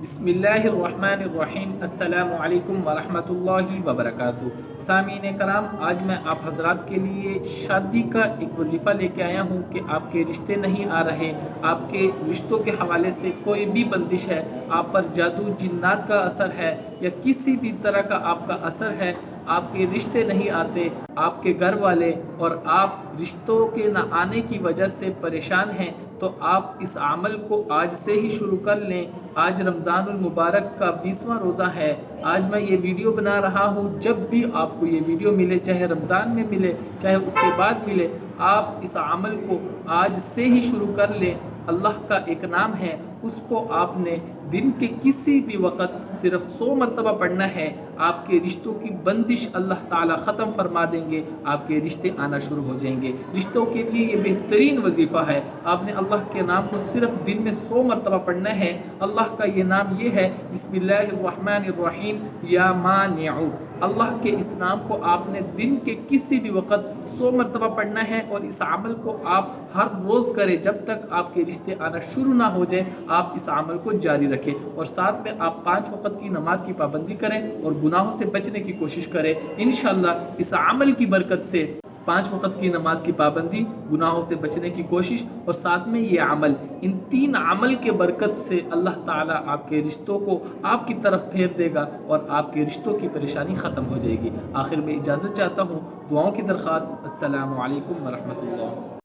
बिस्मिल्लाहिर्रहमानिर्रहीम। अस्सलामु अलैकुम वरहमतुल्लाहि वबरकातुहू। सामीन करام، आज मैं आप हजरात के लिए शादी का एक वजीफ़ा लेके आया हूँ कि आपके रिश्ते नहीं आ रहे, आपके रिश्तों के हवाले से कोई भी बंदिश है, आप पर जादू जिन्नात का असर है या किसी भी तरह का आपका असर है, आपके रिश्ते नहीं आते, आपके घर वाले और आप रिश्तों के न आने की वजह से परेशान हैं, तो आप इस अमल को आज से ही शुरू कर लें। आज रमज़ानुल मुबारक का 20वां रोज़ा है। आज मैं ये वीडियो बना रहा हूँ। जब भी आपको ये वीडियो मिले, चाहे रमज़ान में मिले चाहे उसके बाद मिले, आप इस अमल को आज से ही शुरू कर लें। अल्लाह का एक नाम है, उसको आपने दिन के किसी भी वक्त सिर्फ 100 मरतबा पढ़ना है। आपके रिश्तों की बंदिश अल्लाह ताला ख़त्म फरमा देंगे, आपके रिश्ते आना शुरू हो जाएंगे। रिश्तों के लिए ये बेहतरीन वजीफ़ा है। आपने अल्लाह के नाम को सिर्फ दिन में 100 मरतबा पढ़ना है। अल्लाह का ये नाम ये है, बिस्मिल्लाहिर्रहमानिर्रहीम या मानिउ। अल्लाह के इस नाम को आपने दिन के किसी भी वक्त 100 मरतबा पढ़ना है और इस अमल को आप हर रोज़ करें जब तक आपके रिश्ते आना शुरू ना हो जाए। आप इस अमल को जारी रखें और साथ में आप 5 वक्त की नमाज की पाबंदी करें और गुनाहों से बचने की कोशिश करें। इंशाअल्लाह इस अमल की बरकत से 5 वक्त की नमाज की पाबंदी, गुनाहों से बचने की कोशिश और साथ में ये अमल, इन 3 अमल के बरकत से अल्लाह ताला आपके रिश्तों को आपकी तरफ फेर देगा और आपके रिश्तों की परेशानी ख़त्म हो जाएगी। आखिर में इजाज़त चाहता हूँ, दुआओं की दरख्वास्त। अस्सलामु अलैकुम वरहमतुल्लाह।